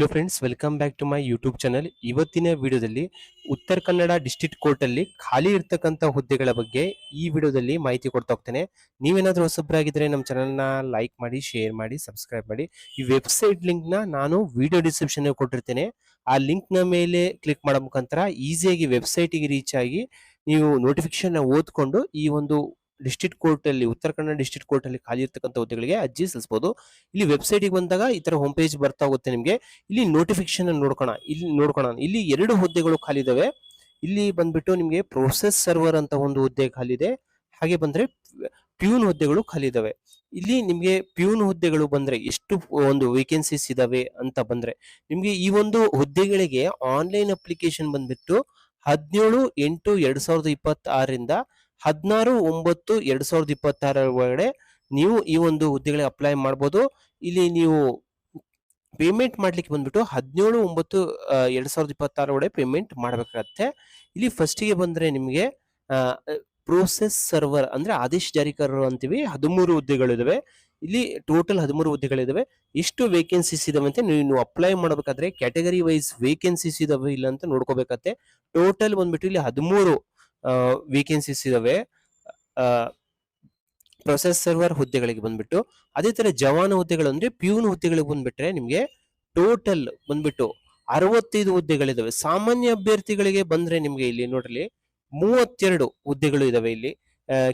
Hello friends, welcome back to my YouTube channel. ಇವತ್ತಿನ ವಿಡಿಯೋದಲ್ಲಿ Uttara Kannada district court ಅಲ್ಲಿ ಖಾಲಿ ಇರ್ತಕ್ಕಂಥ ಹುದ್ದೆಗಳ ಬಗ್ಗೆ ಈ ವಿಡಿಯೋದಲ್ಲಿ ಮಾಹಿತಿ ಕೊಡ್ತಾ ಹೋಗ್ತೇನೆ. ನೀವೇನಾದ್ರೂ ಹೊಸಬ್ರಾಗಿದ್ರೆ ನಮ್ಮ ಚಾನಲ್ನ ಲೈಕ್ ಮಾಡಿ, ಶೇರ್ ಮಾಡಿ, ಸಬ್ಸ್ಕ್ರೈಬ್ ಮಾಡಿ. ಈ ವೆಬ್ಸೈಟ್ ಲಿಂಕ್ ನ ನಾನು ವಿಡಿಯೋ ಡಿಸ್ಕ್ರಿಪ್ಷನ್ ಕೊಟ್ಟಿರ್ತೇನೆ. ಆ ಲಿಂಕ್ ನ ಮೇಲೆ ಕ್ಲಿಕ್ ಮಾಡೋ ಮುಖಾಂತರ ಈಸಿಯಾಗಿ ವೆಬ್ಸೈಟ್ ಗೆ ರೀಚ್ ಆಗಿ ನೀವು ನೋಟಿಫಿಕೇಶನ್ ಓದ್ಕೊಂಡು ಈ ಒಂದು ಡಿಸ್ಟ್ರಿಕ್ಟ್ ಕೋರ್ಟ್ ಅಲ್ಲಿ, ಉತ್ತರ ಕನ್ನಡ ಡಿಸ್ಟ್ರಿಕ್ಟ್ ಕೋರ್ಟ್ ಅಲ್ಲಿ ಖಾಲಿ ಇರ್ತಕ್ಕಂಥ ಹುದ್ದೆಗಳಿಗೆ ಅರ್ಜಿ ಸಲ್ಲಿಸಬಹುದು. ಇಲ್ಲಿ ವೆಬ್ಸೈಟ್ ಗೆ ಬಂದಾಗ ಈ ತರ ಹೋಮ್ ಪೇಜ್ ಬರ್ತಾ ಹೋಗುತ್ತೆ ನಿಮಗೆ. ಇಲ್ಲಿ ನೋಟಿಫಿಕೇಶನ್ ನೋಡ್ಕೋಣ. ಇಲ್ಲಿ 2 ಹುದ್ದೆಗಳು ಖಾಲಿ ಇದಾವೆ. ಇಲ್ಲಿ ಬಂದ್ಬಿಟ್ಟು ನಿಮಗೆ ಪ್ರೋಸೆಸ್ ಸರ್ವರ್ ಅಂತ ಒಂದು ಹುದ್ದೆ ಖಾಲಿ ಇದೆ. ಹಾಗೆ ಬಂದ್ರೆ ಪ್ಯೂನ್ ಹುದ್ದೆಗಳು ಖಾಲಿ ಇದಾವೆ. ಇಲ್ಲಿ ನಿಮಗೆ ಪ್ಯೂನ್ ಹುದ್ದೆಗಳು ಬಂದ್ರೆ ಎಷ್ಟು ಒಂದು ವೇಕೆನ್ಸೀಸ್ ಇದಾವೆ ಅಂತ ಬಂದ್ರೆ ನಿಮ್ಗೆ ಈ ಒಂದು ಹುದ್ದೆಗಳಿಗೆ ಆನ್ಲೈನ್ ಅಪ್ಲಿಕೇಶನ್ ಬಂದ್ಬಿಟ್ಟು 17/8/2026 16/9/2026 ಒಳಗಡೆ ನೀವು ಈ ಒಂದು ಹುದ್ದೆಗಳಿಗೆ ಅಪ್ಲೈ ಮಾಡ್ಬೋದು. ಇಲ್ಲಿ ನೀವು ಪೇಮೆಂಟ್ ಮಾಡ್ಲಿಕ್ಕೆ ಬಂದ್ಬಿಟ್ಟು 17/9/2026 ಒಳಗೆ ಪೇಮೆಂಟ್ ಮಾಡಬೇಕಾಗತ್ತೆ. ಇಲ್ಲಿ ಫಸ್ಟಿಗೆ ಬಂದ್ರೆ ನಿಮಗೆ ಪ್ರೋಸೆಸ್ ಸರ್ವರ್ ಅಂದ್ರೆ ಆದೇಶ ಜಾರಿಕಾರರು ಅಂತೀವಿ. 13 ಹುದ್ದೆಗಳಿದಾವೆ. ಇಲ್ಲಿ ಟೋಟಲ್ 13 ಹುದ್ದೆಗಳಿದಾವೆ. ಎಷ್ಟು ವೇಕೆನ್ಸೀಸ್ ಇದಾವೆ ಅಂತ ನೀವು ಅಪ್ಲೈ ಮಾಡಬೇಕಾದ್ರೆ ಕ್ಯಾಟಗರಿ ವೈಸ್ ವೇಕೆನ್ಸೀಸ್ ಇದಾವೆ ಇಲ್ಲ ಅಂತ ನೋಡ್ಕೋಬೇಕತ್ತೆ. ಟೋಟಲ್ ಬಂದ್ಬಿಟ್ಟು ಇಲ್ಲಿ 13 ವೇಕೆನ್ಸೀಸ್ ಇದಾವೆ ಪ್ರೊಸೆಸ್ ಸರ್ವರ್ ಹುದ್ದೆಗಳಿಗೆ ಬಂದ್ಬಿಟ್ಟು. ಅದೇ ತರ ಜವಾನ ಹುದ್ದೆಗಳು ಅಂದ್ರೆ ಪ್ಯೂನ್ ಹುದ್ದೆಗಳಿಗೆ ಬಂದ್ಬಿಟ್ರೆ ನಿಮ್ಗೆ ಟೋಟಲ್ ಬಂದ್ಬಿಟ್ಟು 65 ಹುದ್ದೆಗಳಿದಾವೆ. ಸಾಮಾನ್ಯ ಅಭ್ಯರ್ಥಿಗಳಿಗೆ ಬಂದ್ರೆ ನಿಮ್ಗೆ ಇಲ್ಲಿ ನೋಡ್ರಿ 32 ಹುದ್ದೆಗಳು ಇದಾವೆ. ಇಲ್ಲಿ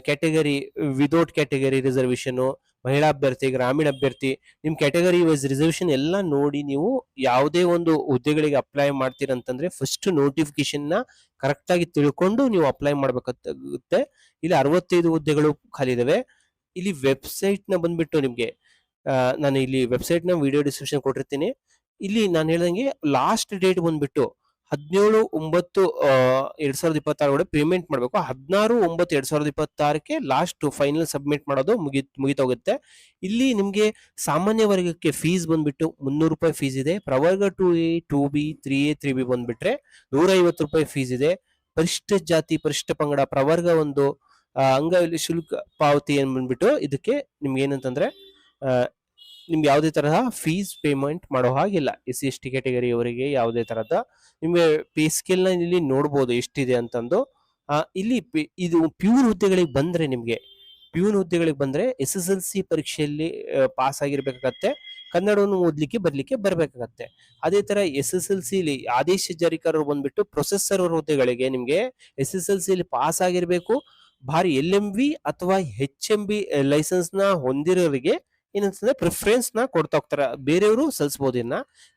ಕ್ಯಾಟಗರಿ ವಿದೌಟ್ ಕ್ಯಾಟಗರಿ ರಿಸರ್ವೇಶನ್, ಮಹಿಳಾ ಅಭ್ಯರ್ಥಿ, ಗ್ರಾಮೀಣ ಅಭ್ಯರ್ಥಿ, ನಿಮ್ ಕ್ಯಾಟಗರಿ ವೈಸ್ ರಿಸರ್ವೇಶನ್ ಎಲ್ಲ ನೋಡಿ ನೀವು ಯಾವುದೇ ಒಂದು ಹುದ್ದೆಗಳಿಗೆ ಅಪ್ಲೈ ಮಾಡ್ತೀರಂತಂದ್ರೆ ಫಸ್ಟ್ ನೋಟಿಫಿಕೇಶನ್ ನ ಕರೆಕ್ಟ್ ಆಗಿ ತಿಳ್ಕೊಂಡು ನೀವು ಅಪ್ಲೈ ಮಾಡ್ಬೇಕಾಗುತ್ತೆ. ಇಲ್ಲಿ 65 ಹುದ್ದೆಗಳು ಖಾಲಿ ಇದಾವೆ. ಇಲ್ಲಿ ವೆಬ್ಸೈಟ್ ನ ಬಂದ್ಬಿಟ್ಟು ನಿಮ್ಗೆ ನಾನು ಇಲ್ಲಿ ವೆಬ್ಸೈಟ್ ನ ವಿಡಿಯೋ ಡಿಸ್ಕ್ರಿಪ್ಷನ್ ಕೊಟ್ಟಿರ್ತೀನಿ. ಇಲ್ಲಿ ನಾನು ಹೇಳ್ದಂಗೆ ಲಾಸ್ಟ್ ಡೇಟ್ ಬಂದ್ಬಿಟ್ಟು 17/9/2026 ಒಳಗೆ ಪೇಮೆಂಟ್ ಮಾಡಬೇಕು. 16/9/2026 ಲಾಸ್ಟ್ ಫೈನಲ್ ಸಬ್ಮಿಟ್ ಮಾಡೋದು ಮುಗಿತೋಗುತ್ತೆ. ಇಲ್ಲಿ ನಿಮ್ಗೆ ಸಾಮಾನ್ಯ ವರ್ಗಕ್ಕೆ ಫೀಸ್ ಬಂದ್ಬಿಟ್ಟು 300 ರೂಪಾಯಿ ಫೀಸ್ ಇದೆ. ಪ್ರವರ್ಗ 2A 2B 3A 3B ಬಂದ್ಬಿಟ್ರೆ 150 ರೂಪಾಯಿ ಫೀಸ್ ಇದೆ. ಪರಿಶಿಷ್ಟ ಜಾತಿ, ಪರಿಶಿಷ್ಟ ಪಂಗಡ, ಪ್ರವರ್ಗ 1 ಅಂಗವಿಕಲ ಶುಲ್ಕ ಪಾವತಿ ಏನ್ ಬಂದ್ಬಿಟ್ಟು ಇದಕ್ಕೆ ನಿಮ್ಗೆ ಏನಂತಂದ್ರೆ ನಿಮ್ಗೆ ಯಾವುದೇ ತರಹ ಫೀಸ್ ಪೇಮೆಂಟ್ ಮಾಡೋ ಹಾಗಿಲ್ಲ. SC/ST ಕ್ಯಾಟಗರಿ ಅವರಿಗೆ ಯಾವುದೇ ತರಹದ ನಿಮ್ಗೆ ಪೇ ಸ್ಕೇಲ್ ನ ಇಲ್ಲಿ ನೋಡ್ಬೋದು ಎಷ್ಟಿದೆ ಅಂತಂದು. ಇಲ್ಲಿ ಇದು ಪ್ಯೂನ್ ಹುದ್ದೆಗಳಿಗೆ ಬಂದ್ರೆ ನಿಮ್ಗೆ SSLC ಪರೀಕ್ಷೆಯಲ್ಲಿ ಪಾಸ್ ಆಗಿರ್ಬೇಕಾಗತ್ತೆ. ಕನ್ನಡವನ್ನು ಓದ್ಲಿಕ್ಕೆ ಬರ್ಲಿಕ್ಕೆ ಬರ್ಬೇಕಾಗತ್ತೆ. ಅದೇ ತರ SSLC ಆದೇಶ ಜಾರಿಕಾರರು ಬಂದ್ಬಿಟ್ಟು ಪ್ರೊಸೆಸರ್ ಹುದ್ದೆಗಳಿಗೆ ನಿಮ್ಗೆ SSLC ಪಾಸ್ ಆಗಿರ್ಬೇಕು. ಭಾರಿ LMV ಅಥವಾ HMB ಲೈಸೆನ್ಸ್ ನ ಹೊಂದಿರೋರಿಗೆ ಏನಂತಂದ್ರೆ ಪ್ರಿಫರೆನ್ಸ್ ನ ಕೊಡ್ತಾ ಹೋಗ್ತಾರ. ಬೇರೆಯವರು ಸಲ್ಲಿಸಬಹುದು.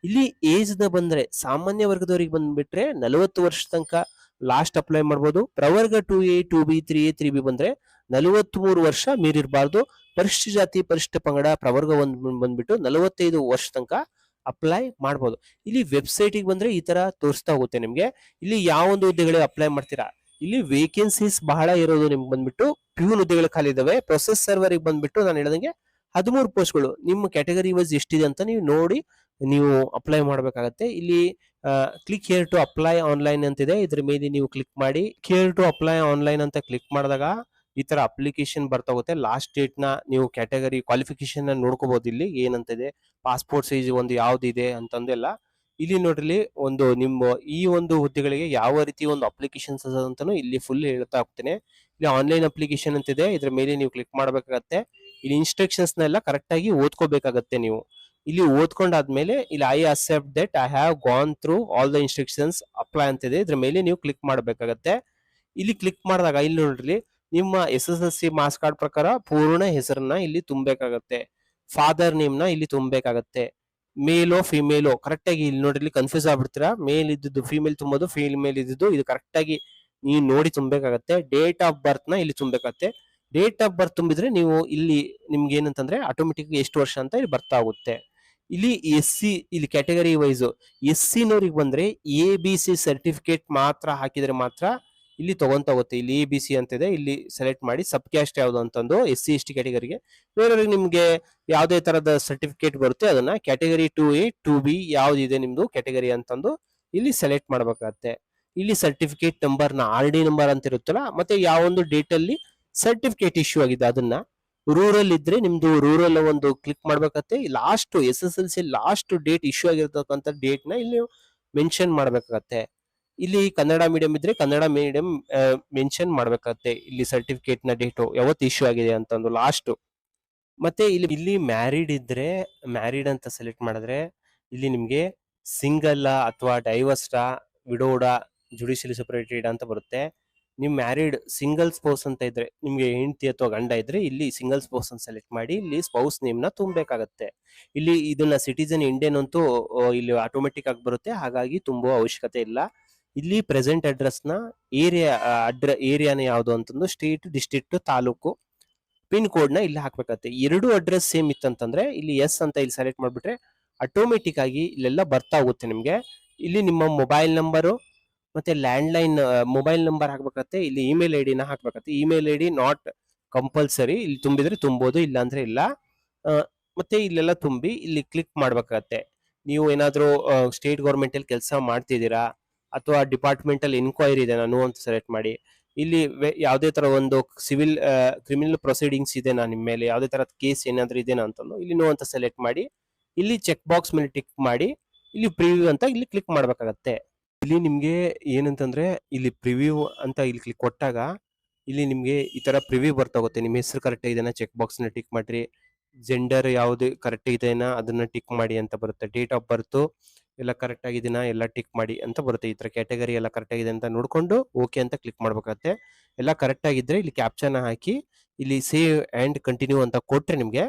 ಇಲ್ಲಿ ಏಜ್ ನ ಬಂದ್ರೆ ಸಾಮಾನ್ಯ ವರ್ಗದವರಿಗೆ ಬಂದ್ಬಿಟ್ರೆ 40 ವರ್ಷ ತನಕ ಲಾಸ್ಟ್ ಅಪ್ಲೈ ಮಾಡ್ಬೋದು. ಪ್ರವರ್ಗ 2A 2B 3A 3B ಬಂದ್ರೆ 43 ವರ್ಷ ಮೀರಿರಬಾರ್ದು. ಪರಿಶಿಷ್ಟ ಜಾತಿ, ಪರಿಶಿಷ್ಟ ಪಂಗಡ, ಪ್ರವರ್ಗ 1 ಬಂದ್ಬಿಟ್ಟು 45 ವರ್ಷ ತನಕ ಅಪ್ಲೈ ಮಾಡ್ಬೋದು. ಇಲ್ಲಿ ವೆಬ್ಸೈಟ್ ಗೆ ಬಂದ್ರೆ ಈ ತರ ತೋರಿಸ್ತಾ ಹೋಗುತ್ತೆ ನಿಮ್ಗೆ. ಇಲ್ಲಿ ಯಾವ ಒಂದು ಹುದ್ದೆಗಳಿಗೆ ಅಪ್ಲೈ ಮಾಡ್ತೀರಾ, ಇಲ್ಲಿ ವೇಕೆನ್ಸೀಸ್ ಬಹಳ ಇರೋದು ನಿಮ್ಗೆ ಬಂದ್ಬಿಟ್ಟು ಪ್ಯೂನ್ ಹುದ್ದೆಗಳು ಖಾಲಿ ಇದಾವೆ. ಪ್ರೊಸೆಸ್ ಸರ್ವರ್ ಬಂದ್ಬಿಟ್ಟು ನಾನು ಹೇಳಿದಂಗೆ 13 ಪೋಸ್ಟ್ಗಳು ನಿಮ್ಮ ಕ್ಯಾಟಗರಿ ವೈಸ್ ಎಷ್ಟಿದೆ ಅಂತ ನೀವು ನೋಡಿ ನೀವು ಅಪ್ಲೈ ಮಾಡ್ಬೇಕಾಗತ್ತೆ. ಇಲ್ಲಿ click here to apply online ಅಂತಿದೆ. ಇದ್ರ ಮೇಲೆ ನೀವು ಕ್ಲಿಕ್ ಮಾಡಿ ಹಿಯರ್ ಟು ಅಪ್ಲೈ ಆನ್ಲೈನ್ ಅಂತ ಕ್ಲಿಕ್ ಮಾಡಿದಾಗ ಈ ತರ ಅಪ್ಲಿಕೇಶನ್ ಬರ್ತಾ ಹೋಗುತ್ತೆ. ಲಾಸ್ಟ್ ಡೇಟ್ ನ ನೀವು ಕ್ಯಾಟಗರಿ ಕ್ವಾಲಿಫಿಕೇಶನ್ ನ ನೋಡ್ಕೋಬಹುದು. ಇಲ್ಲಿ ಏನಂತಿದೆ, ಪಾಸ್ಪೋರ್ಟ್ ಸೈಜ್ ಒಂದು ಯಾವ್ದಿದೆ ಅಂತಂದೆಲ್ಲ ಇಲ್ಲಿ ನೋಡ್ರಿ. ಒಂದು ನಿಮ್ಮ ಈ ಒಂದು ಹುದ್ದೆಗಳಿಗೆ ಯಾವ ರೀತಿ ಒಂದು ಅಪ್ಲಿಕೇಶನ್ಸ್ ಅಂತಾನು ಇಲ್ಲಿ ಫುಲ್ ಹೇಳ್ತಾ ಹೋಗ್ತೇನೆ. ಇಲ್ಲಿ ಆನ್ಲೈನ್ ಅಪ್ಲಿಕೇಶನ್ ಅಂತಿದೆ. ಇದ್ರ ಮೇಲೆ ನೀವು ಕ್ಲಿಕ್ ಮಾಡ್ಬೇಕಾಗತ್ತೆ. ಇಲ್ಲಿ ಇನ್ಸ್ಟ್ರಕ್ಷನ್ಸ್ ನೆಲ್ಲ ಕರೆಕ್ಟ್ ಆಗಿ ಓದ್ಕೋಬೇಕಾಗತ್ತೆ. ನೀವು ಇಲ್ಲಿ ಓದ್ಕೊಂಡಾದ್ಮೇಲೆ ಇಲ್ಲಿ I accept that I have gone through all the instructions apply ಅಂತಿದೆ. ಇದ್ರ ಮೇಲೆ ನೀವು ಕ್ಲಿಕ್ ಮಾಡ್ಬೇಕಾಗತ್ತೆ. ಇಲ್ಲಿ ಕ್ಲಿಕ್ ಮಾಡಿದಾಗ ಇಲ್ಲಿ ನೋಡ್ರಿ ನಿಮ್ಮ SSLC ಮಾರ್ಕ್ಸ್ ಕಾರ್ಡ್ ಪ್ರಕಾರ ಪೂರ್ಣ ಹೆಸರನ್ನ ಇಲ್ಲಿ ತುಂಬಬೇಕಾಗತ್ತೆ. ಫಾದರ್ ನೇಮ್ ನ ಇಲ್ಲಿ ತುಂಬಬೇಕಾಗತ್ತೆ. ಮೇಲೋ ಫಿಮೇಲೋ ಕರೆಕ್ಟ್ ಆಗಿ ಇಲ್ಲಿ ನೋಡ್ರಿ ಕನ್ಫ್ಯೂಸ್ ಆಗ್ಬಿಡ್ತೀರಾ. ಮೇಲ್ ಇದ್ದು ಫಿಮೇಲ್ ತುಂಬೋದು, ಫಿಮೇಲ್ ಇದ್ದು ಇದು ಕರೆಕ್ಟ್ ಆಗಿ ನೀವು ನೋಡಿ ತುಂಬಬೇಕಾಗತ್ತೆ. ಡೇಟ್ ಆಫ್ ಬರ್ತ್ ನ ಇಲ್ಲಿ ತುಂಬಬೇಕಾಗತ್ತೆ. ಡೇಟ್ ಆಫ್ ಬರ್ತ್ ತುಂಬಿದ್ರೆ ನೀವು ಇಲ್ಲಿ ನಿಮ್ಗೆ ಏನಂತಂದ್ರೆ ಆಟೋಮೆಟಿಕ್ ಎಷ್ಟು ವರ್ಷ ಅಂತ ಇಲ್ಲಿ ಬರ್ತಾ ಹೋಗುತ್ತೆ. ಇಲ್ಲಿ SC ಇಲ್ಲಿ ಕ್ಯಾಟಗರಿ ವೈಸ್ SC ನವರಿಗೆ ಬಂದ್ರೆ ABC ಸರ್ಟಿಫಿಕೇಟ್ ಮಾತ್ರ ಹಾಕಿದ್ರೆ ಮಾತ್ರ ಇಲ್ಲಿ ತಗೊಂತ ಹೋಗುತ್ತೆ. ಇಲ್ಲಿ ABC ಅಂತಿದೆ, ಇಲ್ಲಿ ಸೆಲೆಕ್ಟ್ ಮಾಡಿ ಸಬ್ ಕ್ಯಾಸ್ಟ್ ಯಾವ್ದು ಅಂತಂದು SC/ST ಕ್ಯಾಟಗರಿಗೆ. ಬೇರೆಯವ್ರಿಗೆ ನಿಮ್ಗೆ ಯಾವುದೇ ತರದ ಸರ್ಟಿಫಿಕೇಟ್ ಬರುತ್ತೆ ಅದನ್ನ ಕ್ಯಾಟಗರಿ 2A 2B ಯಾವ್ದಿದೆ ನಿಮ್ದು ಕ್ಯಾಟಗರಿ ಅಂತಂದು ಇಲ್ಲಿ ಸೆಲೆಕ್ಟ್ ಮಾಡ್ಬೇಕಾಗತ್ತೆ. ಇಲ್ಲಿ ಸರ್ಟಿಫಿಕೇಟ್ ನಂಬರ್ ನ RD ನಂಬರ್ ಅಂತ ಇರುತ್ತಲ್ಲ, ಮತ್ತೆ ಯಾವ ಒಂದು ಡೇಟ್ ಅಲ್ಲಿ ಸರ್ಟಿಫಿಕೇಟ್ ಇಶ್ಯೂ ಆಗಿದೆ ಅದನ್ನ ರೂರಲ್ ಇದ್ರೆ ನಿಮ್ದು ರೂರಲ್ ಒಂದು ಕ್ಲಿಕ್ ಮಾಡ್ಬೇಕತ್ತೆ. Last SSLC last date issue ಆಗಿರ್ತಕ್ಕಂಥ ಡೇಟ್ ನ ಇಲ್ಲಿ ಮೆನ್ಷನ್ ಮಾಡ್ಬೇಕಾಗತ್ತೆ. ಇಲ್ಲಿ ಕನ್ನಡ ಮೀಡಿಯಂ ಇದ್ರೆ ಕನ್ನಡ ಮೀಡಿಯಂ ಮೆನ್ಷನ್ ಮಾಡ್ಬೇಕಾಗತ್ತೆ. ಇಲ್ಲಿ ಸರ್ಟಿಫಿಕೇಟ್ ನ ಡೇಟು ಯಾವತ್ತು ಇಶ್ಯೂ ಆಗಿದೆ ಅಂತಂದು ಲಾಸ್ಟ್. ಮತ್ತೆ ಇಲ್ಲಿ ಮ್ಯಾರಿಡ್ ಇದ್ರೆ ಮ್ಯಾರಿಡ್ ಅಂತ ಸೆಲೆಕ್ಟ್ ಮಾಡಿದ್ರೆ ಇಲ್ಲಿ ನಿಮ್ಗೆ ಸಿಂಗಲ್ ಅಥವಾ ಡೈವರ್ಸ್ಡಾ, ವಿಡೋಡಾ, ಜುಡಿಷಿಯಲಿ ಸೆಪರೇಟೆಡ್ ಅಂತ ಬರುತ್ತೆ. ನೀವು ಮ್ಯಾರಿಡ್ ಸಿಂಗಲ್ ಸ್ಪೌಸ್ ಅಂತ ಇದ್ರೆ, ನಿಮ್ಗೆ ಹೆಂಡತಿ ಅಥವಾ ಗಂಡ ಇದ್ರೆ ಇಲ್ಲಿ ಸಿಂಗಲ್ ಸ್ಪೌಸ್ ಅಂತ ಸೆಲೆಕ್ಟ್ ಮಾಡಿ ಇಲ್ಲಿ ಸ್ಪೌಸ್ ನೇಮ್ ನ ತುಂಬಬೇಕಾಗತ್ತೆ. ಇಲ್ಲಿ ಇದನ್ನ ಸಿಟಿಸನ್ ಇಂಡಿಯನ್ ಅಂತೂ ಇಲ್ಲಿ ಆಟೋಮೆಟಿಕ್ ಆಗಿ ಬರುತ್ತೆ, ಹಾಗಾಗಿ ತುಂಬುವ ಅವಶ್ಯಕತೆ ಇಲ್ಲ. ಇಲ್ಲಿ ಪ್ರೆಸೆಂಟ್ ಅಡ್ರೆಸ್ ನ ಏರಿಯಾನ ಯಾವುದು ಅಂತಂದು state, district, taluk, pin code ನ ಇಲ್ಲಿ ಹಾಕ್ಬೇಕತ್ತೆ. ಎರಡು ಅಡ್ರೆಸ್ ಸೇಮ್ ಇತ್ತಂತಂದ್ರೆ ಇಲ್ಲಿ ಎಸ್ ಅಂತ ಇಲ್ಲಿ ಸೆಲೆಕ್ಟ್ ಮಾಡ್ಬಿಟ್ರೆ ಆಟೋಮೆಟಿಕ್ ಆಗಿ ಇಲ್ಲೆಲ್ಲ ಬರ್ತಾ ಹೋಗುತ್ತೆ ನಿಮ್ಗೆ. ಇಲ್ಲಿ ನಿಮ್ಮ ಮೊಬೈಲ್ ನಂಬರು ಮತ್ತೆ ಲ್ಯಾಂಡ್ಲೈನ್ ಮೊಬೈಲ್ ನಂಬರ್ ಹಾಕ್ಬೇಕತ್ತೆ. ಇಲ್ಲಿ ಇಮೇಲ್ ಐ ಡಿನ ಹಾಕ್ಬೇಕತ್ತೆ. Email I D not compulsory, ಇಲ್ಲಿ ತುಂಬಿದ್ರೆ ತುಂಬೋದು, ಇಲ್ಲ ಅಂದ್ರೆ ಇಲ್ಲ. ಮತ್ತೆ ಇಲ್ಲೆಲ್ಲ ತುಂಬಿ ಇಲ್ಲಿ ಕ್ಲಿಕ್ ಮಾಡ್ಬೇಕಾಗತ್ತೆ. ನೀವು ಏನಾದ್ರೂ ಸ್ಟೇಟ್ ಗೌರ್ಮೆಂಟ್ ಅಲ್ಲಿ ಕೆಲಸ ಮಾಡ್ತಿದ್ದೀರಾ ಅಥವಾ ಡಿಪಾರ್ಟ್ಮೆಂಟಲ್ ಇನ್ಕ್ವೈರಿ ಇದೆ ನಾನು ಅಂತ ಸೆಲೆಕ್ಟ್ ಮಾಡಿ. ಇಲ್ಲಿ ಯಾವುದೇ ತರ ಒಂದು ಸಿವಿಲ್ ಕ್ರಿಮಿನಲ್ ಪ್ರೊಸೀಡಿಂಗ್ಸ್ ಇದೆ ನಿಮ್ಮ ಮೇಲೆ, ಯಾವುದೇ ತರದ ಕೇಸ್ ಏನಾದ್ರೂ ಇದೆನಾ ಅಂತಂದು ಇಲ್ಲಿ ನೋ ಅಂತ ಸೆಲೆಕ್ಟ್ ಮಾಡಿ ಇಲ್ಲಿ ಚೆಕ್ ಬಾಕ್ಸ್ ಮೇಲೆ ಟಿಕ್ ಮಾಡಿ ಇಲ್ಲಿ ಪ್ರಿವ್ಯೂ ಅಂತ ಇಲ್ಲಿ ಕ್ಲಿಕ್ ಮಾಡ್ಬೇಕಾಗತ್ತೆ. ಇಲ್ಲಿ ನಿಮ್ಗೆ ಏನಂತಂದ್ರೆ ಇಲ್ಲಿ ಪ್ರಿವ್ಯೂ ಅಂತ ಇಲ್ಲಿ ಕ್ಲಿಕ್ ಕೊಟ್ಟಾಗ ಇಲ್ಲಿ ನಿಮ್ಗೆ ಈ ತರ ಪ್ರಿವ್ಯೂ ಬರ್ತಾ ಹೋಗುತ್ತೆ. ನಿಮ್ಮ ಹೆಸರು ಕರೆಕ್ಟ್ ಇದೆನಾ ಚೆಕ್ ಬಾಕ್ಸ್ ನ ಟಿಕ್ ಮಾಡ್ರಿ, ಜೆಂಡರ್ ಯಾವ್ದು ಕರೆಕ್ಟ್ ಇದೆನಾ ಅದನ್ನ ಟಿಕ್ ಮಾಡಿ ಅಂತ ಬರುತ್ತೆ, ಡೇಟ್ ಆಫ್ ಬರ್ತ್ ಎಲ್ಲ ಕರೆಕ್ಟ್ ಆಗಿದೆನಾ ಎಲ್ಲ ಟಿಕ್ ಮಾಡಿ ಅಂತ ಬರುತ್ತೆ. ಈ ತರ ಕ್ಯಾಟಗರಿ ಎಲ್ಲ ಕರೆಕ್ಟ್ ಆಗಿದೆ ಅಂತ ನೋಡ್ಕೊಂಡು ಓಕೆ ಅಂತ ಕ್ಲಿಕ್ ಮಾಡ್ಬೇಕಾಗತ್ತೆ. ಎಲ್ಲ ಕರೆಕ್ಟ್ ಆಗಿದ್ರೆ ಇಲ್ಲಿ ಕ್ಯಾಪ್ಚನ್ ಹಾಕಿ ಇಲ್ಲಿ ಸೇವ್ ಅಂಡ್ ಕಂಟಿನ್ಯೂ ಅಂತ ಕೊಟ್ರೆ ನಿಮ್ಗೆ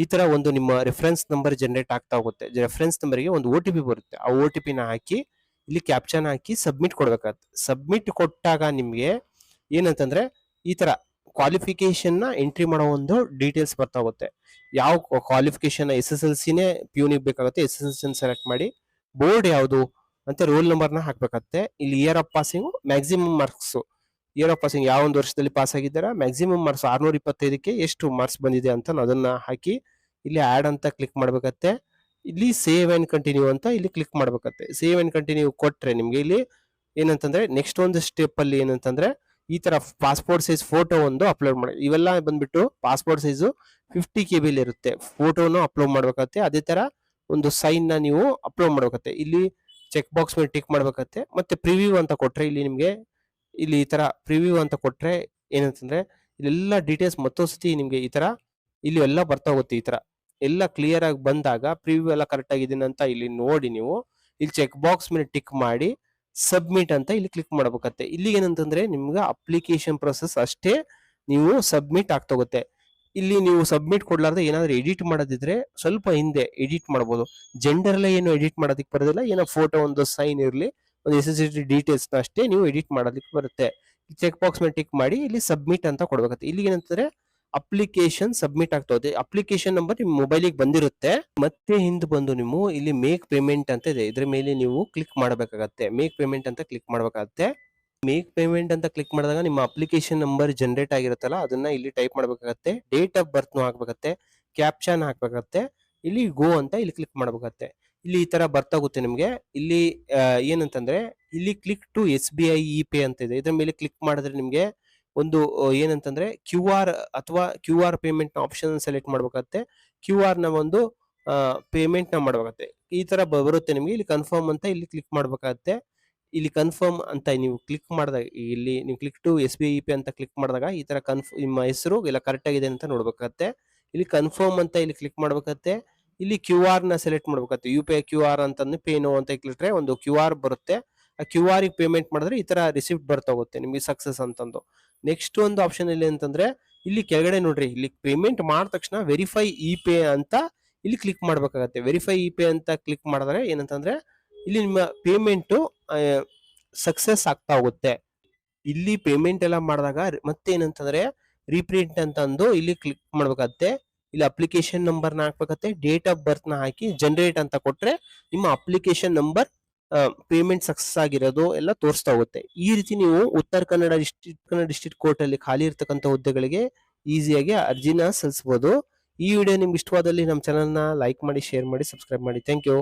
ಈ ತರ ಒಂದು ನಿಮ್ಮ ರೆಫರೆನ್ಸ್ ನಂಬರ್ ಜನರೇಟ್ ಆಗ್ತಾ ಹೋಗುತ್ತೆ. ರೆಫರೆನ್ಸ್ ನಂಬರ್ಗೆ ಒಂದು OTP ಬರುತ್ತೆ. ಆ OTP ನ ಹಾಕಿ ಇಲ್ಲಿ ಕ್ಯಾಪ್ಚನ್ ಹಾಕಿ ಸಬ್ಮಿಟ್ ಕೊಡ್ಬೇಕಾಗತ್ತೆ. ಸಬ್ಮಿಟ್ ಕೊಟ್ಟಾಗ ನಿಮ್ಗೆ ಏನಂತಂದ್ರೆ ಈ ತರ ಕ್ವಾಲಿಫಿಕೇಶನ್ ನ ಎಂಟ್ರಿ ಮಾಡೋ ಒಂದು ಡೀಟೇಲ್ಸ್ ಬರ್ತಾ ಹೋಗುತ್ತೆ. ಯಾವ ಕ್ವಾಲಿಫಿಕೇಶನ್ SSLC ನೇ ಪ್ಯೂನಿಗೆ ಬೇಕಾಗುತ್ತೆ, SSLC ಸೆಲೆಕ್ಟ್ ಮಾಡಿ. ಬೋರ್ಡ್ ಯಾವುದು ಮತ್ತೆ ರೋಲ್ ನಂಬರ್ ನ ಹಾಕ್ಬೇಕಾಗತ್ತೆ. ಇಲ್ಲಿ year of passing, maximum marks, year of passing ಯಾವ ಒಂದು ವರ್ಷದಲ್ಲಿ ಪಾಸ್ ಆಗಿದ್ದೀರಾ, ಮ್ಯಾಕ್ಸಿಮಮ್ ಮಾರ್ಕ್ಸ್ 625ಕ್ಕೆ ಎಷ್ಟು ಮಾರ್ಕ್ಸ್ ಬಂದಿದೆ ಅಂತ ಅದನ್ನ ಹಾಕಿ ಇಲ್ಲಿ ಆಡ್ ಅಂತ ಕ್ಲಿಕ್ ಮಾಡ್ಬೇಕತ್ತೆ. ಇಲ್ಲಿ ಸೇವ್ ಅಂಡ್ ಕಂಟಿನ್ಯೂ ಅಂತ ಇಲ್ಲಿ ಕ್ಲಿಕ್ ಮಾಡ್ಬೇಕತ್ತೆ. ಸೇವ್ ಅಂಡ್ ಕಂಟಿನ್ಯೂ ಕೊಟ್ರೆ ನಿಮ್ಗೆ ಇಲ್ಲಿ ಏನಂತಂದ್ರೆ ನೆಕ್ಸ್ಟ್ ಒಂದು ಸ್ಟೆಪ್ ಅಲ್ಲಿ ಏನಂತಂದ್ರೆ ಈ ತರ ಪಾಸ್ಪೋರ್ಟ್ ಸೈಜ್ ಫೋಟೋ ಒಂದು ಅಪ್ಲೋಡ್ ಮಾಡಿ. ಇವೆಲ್ಲ ಬಂದ್ಬಿಟ್ಟು ಪಾಸ್ಪೋರ್ಟ್ ಸೈಜು 50 KB ಇರುತ್ತೆ. ಫೋಟೋನು ಅಪ್ಲೋಡ್ ಮಾಡ್ಬೇಕತ್ತೆ. ಅದೇ ತರ ಒಂದು ಸೈನ್ ನ ನೀವು ಅಪ್ಲೋಡ್ ಮಾಡ್ಬೇಕತ್ತೆ. ಇಲ್ಲಿ ಚೆಕ್ ಬಾಕ್ಸ್ ಮೇಲೆ ಟಿಕ್ ಮಾಡ್ಬೇಕತ್ತೆ. ಮತ್ತೆ ಪ್ರಿವ್ಯೂ ಅಂತ ಕೊಟ್ರೆ ಇಲ್ಲಿ ನಿಮ್ಗೆ ಇಲ್ಲಿ ಈ ತರ ಪ್ರಿವ್ಯೂ ಅಂತ ಕೊಟ್ರೆ ಏನಂತಂದ್ರೆ ಇಲ್ಲೆಲ್ಲ ಡೀಟೇಲ್ಸ್ ಮತ್ತೊಂದ್ಸತಿ ನಿಮ್ಗೆ ಈ ತರ ಇಲ್ಲಿ ಎಲ್ಲ ಬರ್ತಾ ಹೋಗುತ್ತೆ. ಈ ತರ ಎಲ್ಲ ಕ್ಲಿಯರ್ ಆಗಿ ಬಂದಾಗ ಪ್ರಿವ್ಯೂ ಎಲ್ಲ ಕರೆಕ್ಟ್ ಆಗಿದ್ದೀನಿ ಅಂತ ಇಲ್ಲಿ ನೋಡಿ ನೀವು ಇಲ್ಲಿ ಚೆಕ್ ಬಾಕ್ಸ್ ಮೇಲೆ ಟಿಕ್ ಮಾಡಿ ಸಬ್ಮಿಟ್ ಅಂತ ಇಲ್ಲಿ ಕ್ಲಿಕ್ ಮಾಡ್ಬೇಕತ್ತೆ. ಇಲ್ಲಿ ಏನಂತಂದ್ರೆ ನಿಮ್ಗೆ ಅಪ್ಲಿಕೇಶನ್ ಪ್ರೊಸೆಸ್ ಅಷ್ಟೇ ನೀವು ಸಬ್ಮಿಟ್ ಆಗ್ತಾ ಹೋಗುತ್ತೆ. ಇಲ್ಲಿ ನೀವು ಸಬ್ಮಿಟ್ ಕೊಡ್ಲಾರ್ದೆ ಏನಾದ್ರು ಎಡಿಟ್ ಮಾಡೋದಿದ್ರೆ ಸ್ವಲ್ಪ ಹಿಂದೆ ಎಡಿಟ್ ಮಾಡ್ಬೋದು. ಜೆಂಡರ್ ಎಲ್ಲ ಏನು ಎಡಿಟ್ ಮಾಡೋದಕ್ಕೆ ಬರೋದಿಲ್ಲ, ಏನೋ ಫೋಟೋ ಒಂದು ಸೈನ್ ಇರಲಿ, ಒಂದು SSLC ಡೀಟೇಲ್ಸ್ ನ ಅಷ್ಟೇ ನೀವು ಎಡಿಟ್ ಮಾಡೋದಕ್ಕೆ ಬರುತ್ತೆ. ಚೆಕ್ ಬಾಕ್ಸ್ ಮೇಲೆ ಟಿಕ್ ಮಾಡಿ ಇಲ್ಲಿ ಸಬ್ಮಿಟ್ ಅಂತ ಕೊಡ್ಬೇಕತ್ತೆ. ಇಲ್ಲಿ ಏನಂತಂದ್ರೆ ಅಪ್ಲಿಕೇಶನ್ ಸಬ್ಮಿಟ್ ಆಗ್ತಾ ಹೋಗುತ್ತೆ. ಅಪ್ಲಿಕೇಶನ್ ನಂಬರ್ ನಿಮ್ ಮೊಬೈಲಿಗೆ ಬಂದಿರುತ್ತೆ. ಮತ್ತೆ ಹಿಂದೆ ಬಂದು ನೀವು ಇಲ್ಲಿ ಮೇಕ್ ಪೇಮೆಂಟ್ ಅಂತ ಇದೆ, ಇದ್ರ ಮೇಲೆ ನೀವು ಕ್ಲಿಕ್ ಮಾಡಬೇಕಾಗತ್ತೆ. ಮೇಕ್ ಪೇಮೆಂಟ್ ಅಂತ ಕ್ಲಿಕ್ ಮಾಡ್ಬೇಕಾಗತ್ತೆ. ಮೇಕ್ ಪೇಮೆಂಟ್ ಅಂತ ಕ್ಲಿಕ್ ಮಾಡಿದಾಗ ನಿಮ್ಮ ಅಪ್ಲಿಕೇಶನ್ ನಂಬರ್ ಜನರೇಟ್ ಆಗಿರುತ್ತಲ್ಲ ಅದನ್ನ ಇಲ್ಲಿ ಟೈಪ್ ಮಾಡ್ಬೇಕಾಗತ್ತೆ. ಡೇಟ್ ಆಫ್ ಬರ್ತ್ ಹಾಕ್ಬೇಕತ್ತೆ, ಕ್ಯಾಪ್ಷನ್ ಹಾಕ್ಬೇಕತ್ತೆ. ಇಲ್ಲಿ ಗೋ ಅಂತ ಇಲ್ಲಿ ಕ್ಲಿಕ್ ಮಾಡ್ಬೇಕತ್ತೆ. ಇಲ್ಲಿ ಈ ತರ ಬರ್ತಾಗುತ್ತೆ ನಿಮ್ಗೆ. ಇಲ್ಲಿ ಏನಂತಂದ್ರೆ ಇಲ್ಲಿ ಕ್ಲಿಕ್ ಟು SBI ಇ-ಪೇ ಅಂತ ಇದೆ, ಇದ್ರ ಮೇಲೆ ಕ್ಲಿಕ್ ಮಾಡಿದ್ರೆ ನಿಮ್ಗೆ ಒಂದು ಏನಂತಂದ್ರೆ QR ಅಥವಾ QR ಪೇಮೆಂಟ್ ನ ಆಪ್ಷನ್ ಸೆಲೆಕ್ಟ್ ಮಾಡ್ಬೇಕಾಗತ್ತೆ. QR ನ ಒಂದು ಪೇಮೆಂಟ್ ನ ಮಾಡ್ಬೇಕಾಗತ್ತೆ. ಈ ತರ ಬರುತ್ತೆ ನಿಮ್ಗೆ. ಇಲ್ಲಿ ಕನ್ಫರ್ಮ್ ಅಂತ ಇಲ್ಲಿ ಕ್ಲಿಕ್ ಮಾಡ್ಬೇಕಾಗತ್ತೆ. ಇಲ್ಲಿ ಕನ್ಫರ್ಮ್ ಅಂತ ನೀವು ಕ್ಲಿಕ್ ಮಾಡಿದಾಗ ಇಲ್ಲಿ ನೀವು ಕ್ಲಿಕ್ ಟು SBI ಇ-ಪೇ ಅಂತ ಕ್ಲಿಕ್ ಮಾಡಿದಾಗ ಈ ತರ ನಿಮ್ಮ ಹೆಸರು ಎಲ್ಲ ಕರೆಕ್ಟ್ ಆಗಿದೆ ಅಂತ ನೋಡ್ಬೇಕಾಗತ್ತೆ. ಇಲ್ಲಿ ಕನ್ಫರ್ಮ್ ಅಂತ ಇಲ್ಲಿ ಕ್ಲಿಕ್ ಮಾಡ್ಬೇಕಾಗತ್ತೆ. ಇಲ್ಲಿ QR ನ ಸೆಲೆಕ್ಟ್ ಮಾಡ್ಬೇಕಾಗತ್ತೆ. UPI QR ಅಂತಂದು ಪೇನೋ ಅಂತ ಕ್ಲಿಕ್ಟ್ರೆ ಒಂದು QR ಬರುತ್ತೆ. ಆ QR ಗೆ ಪೇಮೆಂಟ್ ಮಾಡಿದ್ರೆ ಈ ತರ ರಿಸಿಪ್ಟ್ ಬರ್ತಾ ಹೋಗುತ್ತೆ ನಿಮ್ಗೆ ಸಕ್ಸಸ್ ಅಂತಂದು. ನೆಕ್ಸ್ಟ್ ಒಂದು ಆಪ್ಷನ್ ಇಲ್ಲಿ ಅಂತಂದ್ರೆ ಇಲ್ಲಿ ಕೆಳಗಡೆ ನೋಡ್ರಿ, ಇಲ್ಲಿ ಪೇಮೆಂಟ್ ಮಾಡಿದ ತಕ್ಷಣ ವೆರಿಫೈ ಇ-ಪೇ ಅಂತ ಇಲ್ಲಿ ಕ್ಲಿಕ್ ಮಾಡ್ಬೇಕಾಗತ್ತೆ. ವೆರಿಫೈ ಇ-ಪೇ ಅಂತ ಕ್ಲಿಕ್ ಮಾಡಿದ್ರೆ ಏನಂತಂದ್ರೆ ಇಲ್ಲಿ ನಿಮ್ಮ ಪೇಮೆಂಟ್ ಸಕ್ಸಸ್ ಆಗ್ತಾ ಹೋಗುತ್ತೆ. ಇಲ್ಲಿ ಪೇಮೆಂಟ್ ಎಲ್ಲ ಮಾಡಿದಾಗ ಮತ್ತೆ ಏನಂತಂದ್ರೆ ರೀಪ್ರಿಂಟ್ ಅಂತ ಅಂದು ಇಲ್ಲಿ ಕ್ಲಿಕ್ ಮಾಡ್ಬೇಕಾಗತ್ತೆ. ಇಲ್ಲಿ ಅಪ್ಲಿಕೇಶನ್ ನಂಬರ್ ನ ಹಾಕ್ಬೇಕತ್ತೆ, ಡೇಟ್ ಆಫ್ ಬರ್ತ್ ನ ಹಾಕಿ ಜನರೇಟ್ ಅಂತ ಕೊಟ್ರೆ ನಿಮ್ಮ ಅಪ್ಲಿಕೇಶನ್ ನಂಬರ್ ಪೇಮೆಂಟ್ ಸಕ್ಸಸ್ ಆಗಿರೋದು ಎಲ್ಲ ತೋರಿಸ್ತಾ ಹೋಗುತ್ತೆ. ಈ ರೀತಿ ನೀವು ಉತ್ತರ ಕನ್ನಡ ಡಿಸ್ಟ್ರಿಕ್ಟ್ ಕೋರ್ಟ್ ಅಲ್ಲಿ ಖಾಲಿ ಇರ್ತಕ್ಕಂಥ ಹುದ್ದೆಗಳಿಗೆ ಈಸಿಯಾಗಿ ಅರ್ಜಿನ ಸಲ್ಲಿಸಬಹುದು. ಈ ವಿಡಿಯೋ ನಿಮ್ಗೆ ಇಷ್ಟವಾದಲ್ಲಿ ನಮ್ಮ ಚಾನಲ್ ನ ಲೈಕ್ ಮಾಡಿ, ಶೇರ್ ಮಾಡಿ, ಸಬ್ಸ್ಕ್ರೈಬ್ ಮಾಡಿ. Thank you.